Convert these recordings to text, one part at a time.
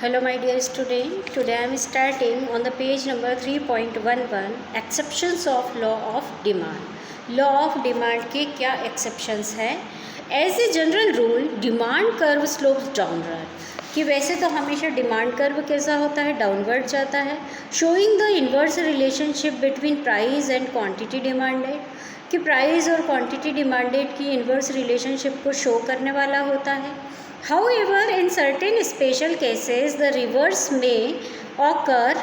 Hello my dear student, today I am starting on the page number 3.11 exceptions of law of demand. Law of demand के क्या exceptions है? As a general rule, demand curve slopes downward. कि वैसे तो हमेशा demand curve कैसा होता है, डाउनवर्ड जाता है, showing the inverse relationship between price and quantity demanded, कि प्राइस और क्वांटिटी डिमांडेड की इन्वर्स रिलेशनशिप को शो करने वाला होता है. However, in certain special cases, the reverse may occur.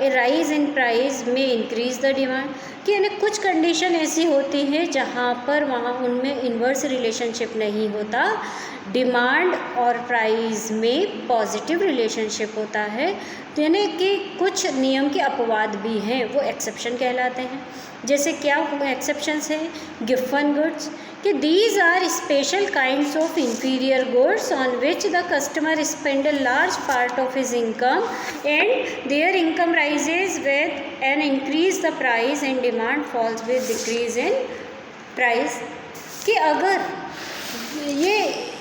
A rise in price may increase the demand. कि यानी कुछ कंडीशन ऐसी होती है जहाँ पर वहाँ उनमें इन्वर्स रिलेशनशिप नहीं होता, डिमांड और प्राइस में पॉजिटिव रिलेशनशिप होता है. तो यानी कि कुछ नियम के अपवाद भी हैं, वो एक्सेप्शन कहलाते हैं. जैसे क्या एक्सेप्शंस है? गिफन गुड्स, कि these are special kinds of inferior goods on which the customer spend a large part of his income and their income rises with an increase the price and demand falls with decrease in price. कि अगर ये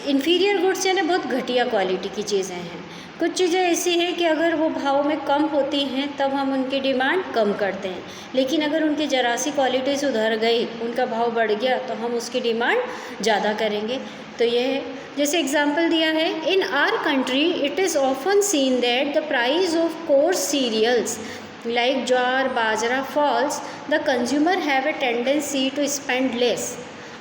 inferior goods यानी बहुत घटिया quality की चीज़ें हैं, कुछ चीज़ें ऐसी हैं कि अगर वो भाव में कम होती हैं तब हम उनकी डिमांड कम करते हैं, लेकिन अगर उनकी जरा सी क्वालिटी सुधर गई, उनका भाव बढ़ गया, तो हम उसकी डिमांड ज़्यादा करेंगे. तो ये है, जैसे एग्जांपल दिया है, in our country it is often seen that the price of coarse cereals like jowar bajra falls, the consumer have a tendency to spend less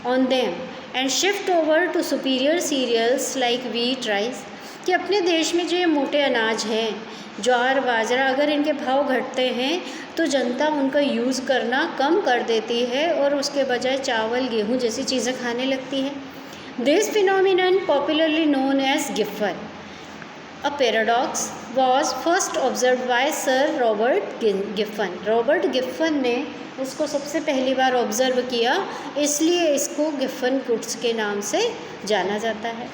on them and shift over to superior cereals like wheat rice. कि अपने देश में जो ये मोटे अनाज हैं, ज्वार बाजरा, अगर इनके भाव घटते हैं तो जनता उनका यूज़ करना कम कर देती है और उसके बजाय चावल गेहूँ जैसी चीज़ें खाने लगती है. This phenomenon popularly known as Giffen a paradox was first observe by sir Robert Giffen. Robert Giffen ने इसको सबसे पहली बार ऑब्ज़र्व किया, इसलिए इसको गिफन गुड्स के नाम से जाना जाता है.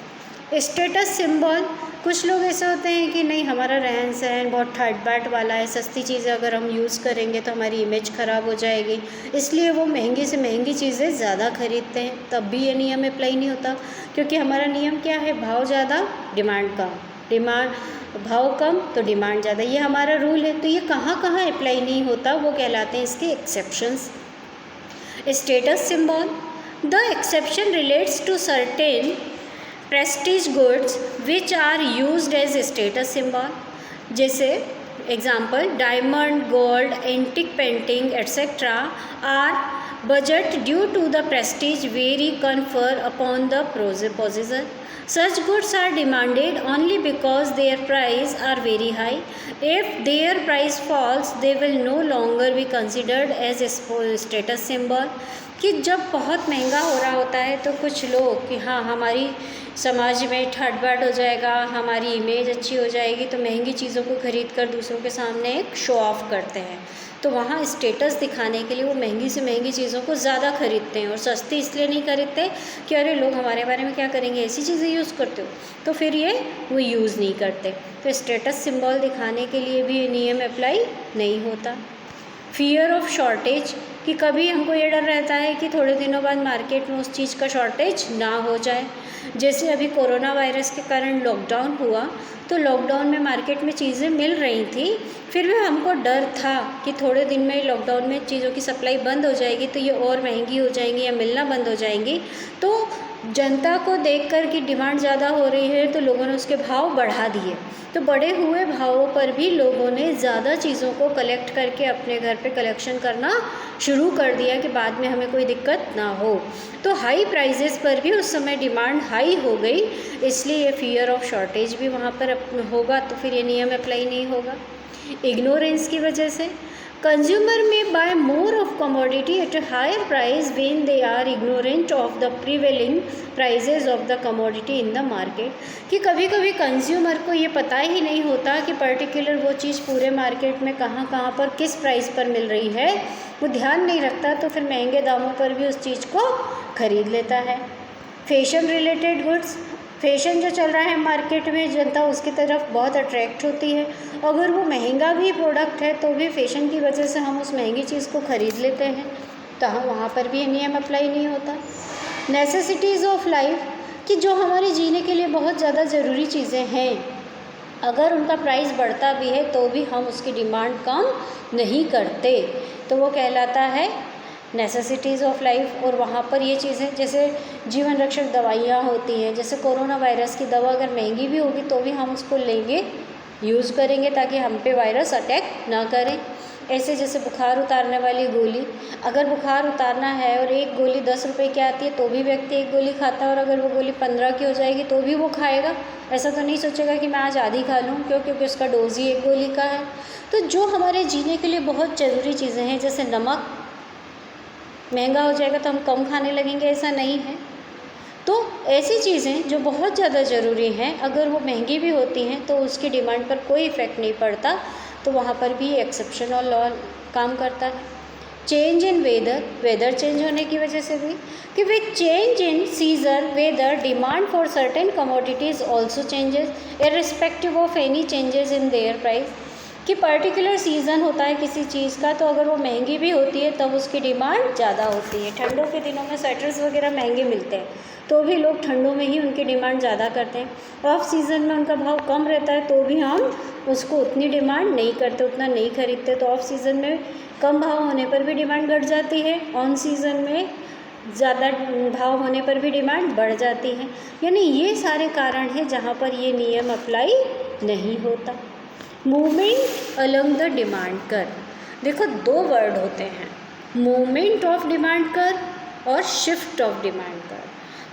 स्टेटस सिंबल, कुछ लोग ऐसे होते हैं कि नहीं, हमारा रहन सहन बहुत ठाट बाट वाला है, सस्ती चीज़ें अगर हम यूज़ करेंगे तो हमारी इमेज ख़राब हो जाएगी, इसलिए वो महंगी से महंगी चीज़ें ज़्यादा खरीदते हैं. तब भी ये नियम अप्लाई नहीं होता, क्योंकि हमारा नियम क्या है? भाव ज़्यादा डिमांड कम, डिमांड भाव कम तो डिमांड ज़्यादा, ये हमारा रूल है. तो ये कहाँ कहाँ अप्लाई नहीं होता, वो कहलाते हैं इसके exceptions. Status symbol, the exception relates to certain prestige goods which are used as status symbol. जैसे example, diamond, gold, antique painting etcetera are bought due to the prestige very confer upon the possessor. Such goods are demanded only because their price are very high. If their price falls, they will no longer be considered as a status symbol. कि जब बहुत महंगा हो रहा होता है तो कुछ लोग कि हाँ हमारी समाज में ठाट बाट हो जाएगा, हमारी इमेज अच्छी हो जाएगी, तो महंगी चीज़ों को खरीद कर दूसरों के सामने एक शो ऑफ करते हैं. तो वहाँ स्टेटस दिखाने के लिए वो महंगी से महंगी चीज़ों को ज़्यादा खरीदते हैं और सस्ती इसलिए नहीं खरीदते कि अरे लोग हमारे बारे में क्या करेंगे, ऐसी चीज़ें यूज़ करते हो, तो फिर ये वो यूज़ नहीं करते. तो स्टेटस सिंबल दिखाने के लिए भी ये नियम अप्लाई नहीं होता. फियर ऑफ शॉर्टेज, कि कभी हमको ये डर रहता है कि थोड़े दिनों बाद मार्केट में उस चीज़ का शॉर्टेज ना हो जाए. जैसे अभी कोरोना वायरस के कारण लॉकडाउन हुआ, तो लॉकडाउन में मार्केट में चीज़ें मिल रही थी, फिर भी हमको डर था कि थोड़े दिन में लॉकडाउन में चीज़ों की सप्लाई बंद हो जाएगी तो ये और महंगी हो जाएंगी या मिलना बंद हो जाएंगी. तो जनता को देखकर कि डिमांड ज़्यादा हो रही है तो लोगों ने उसके भाव बढ़ा दिए. तो बढ़े हुए भावों पर भी लोगों ने ज़्यादा चीज़ों को कलेक्ट करके अपने घर पे कलेक्शन करना शुरू कर दिया कि बाद में हमें कोई दिक्कत ना हो. तो हाई प्राइजेस पर भी उस समय डिमांड हाई हो गई, इसलिए ये फियर ऑफ शॉर्टेज भी वहाँ पर होगा, तो फिर ये नियम अप्लाई नहीं होगा. इग्नोरेंस की वजह से, consumer may buy more of commodity at a higher price when they are ignorant of the prevailing prices of the commodity in the market. कि कभी कभी कंज्यूमर को ये पता ही नहीं होता कि पर्टिकुलर वो चीज़ पूरे मार्केट में कहाँ कहाँ पर किस प्राइस पर मिल रही है, वो ध्यान नहीं रखता, तो फिर महंगे दामों पर भी उस चीज़ को खरीद लेता है. फैशन रिलेटेड गुड्स, फैशन जो चल रहा है मार्केट में, जनता उसकी तरफ बहुत अट्रैक्ट होती है, अगर वो महंगा भी प्रोडक्ट है तो भी फैशन की वजह से हम उस महंगी चीज़ को ख़रीद लेते हैं, तो हम वहाँ पर भी नियम अप्लाई नहीं होता. नेसेसिटीज़ ऑफ लाइफ, कि जो हमारे जीने के लिए बहुत ज़्यादा ज़रूरी चीज़ें हैं, अगर उनका प्राइस बढ़ता भी है तो भी हम उसकी डिमांड कम नहीं करते, तो वो कहलाता है नेसेसिटीज़ ऑफ लाइफ। और वहाँ पर ये चीज़ें जैसे जीवन रक्षक दवाइयाँ होती हैं, जैसे कोरोना वायरस की दवा अगर महंगी भी होगी तो भी हम उसको लेंगे, यूज़ करेंगे ताकि हम पे वायरस अटैक ना करें। ऐसे जैसे बुखार उतारने वाली गोली, अगर बुखार उतारना है और एक गोली 10 रुपए की आती है तो भी व्यक्ति एक गोली खाता है, और अगर वो गोली 15 की हो जाएगी तो भी वो खाएगा। ऐसा तो नहीं सोचेगा कि मैं आज आधी खा लूँ, क्योंकि उसका डोज ही एक गोली का है। तो जो हमारे जीने के लिए बहुत ज़रूरी चीज़ें हैं, जैसे नमक महंगा हो जाएगा तो हम कम खाने लगेंगे, ऐसा नहीं है। तो ऐसी चीज़ें जो बहुत ज़्यादा ज़रूरी हैं, अगर वो महंगी भी होती हैं तो उसकी डिमांड पर कोई इफ़ेक्ट नहीं पड़ता, तो वहाँ पर भी एक्सेप्शन और लॉ काम करता है। चेंज इन वेदर चेंज होने की वजह से भी, कि with change in season weather demand for certain commodities also changes irrespective of any changes in their price. कि पर्टिकुलर सीज़न होता है किसी चीज़ का, तो अगर वो महंगी भी होती है तब उसकी डिमांड ज़्यादा होती है। ठंडों के दिनों में स्वेटर्स वगैरह महंगे मिलते हैं तो भी लोग ठंडों में ही उनकी डिमांड ज़्यादा करते हैं। ऑफ सीज़न में उनका भाव कम रहता है तो भी हम उसको उतनी डिमांड नहीं करते, उतना नहीं खरीदते। तो ऑफ सीज़न में कम भाव होने पर भी डिमांड घट जाती है, ऑन सीज़न में ज़्यादा भाव होने पर भी डिमांड बढ़ जाती है। यानी ये सारे कारण हैं जहाँ पर ये नियम अप्लाई नहीं होता। Movement along the demand curve, देखो दो वर्ड होते हैं, मूवमेंट ऑफ डिमांड कर्व और shift of demand curve.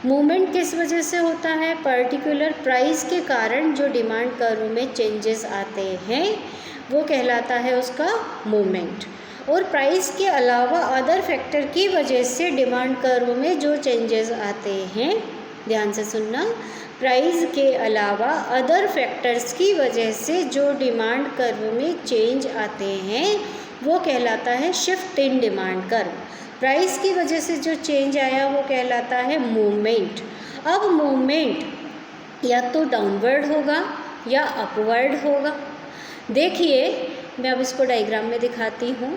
Movement किस वजह से होता है? पर्टिकुलर प्राइस के कारण जो डिमांड कर्व में चेंजेस आते हैं वो कहलाता है उसका मूवमेंट। और प्राइस के अलावा अदर फैक्टर की वजह से डिमांड कर्व में जो चेंजेस आते हैं, ध्यान से सुनना, प्राइस के अलावा अदर फैक्टर्स की वजह से जो डिमांड कर्व में चेंज आते हैं वो कहलाता है shift in demand curve. Price की वजह से जो चेंज आया वो कहलाता है मूवमेंट। अब मूवमेंट या तो डाउनवर्ड होगा या अपवर्ड होगा। देखिए मैं अब इसको डायग्राम में दिखाती हूँ।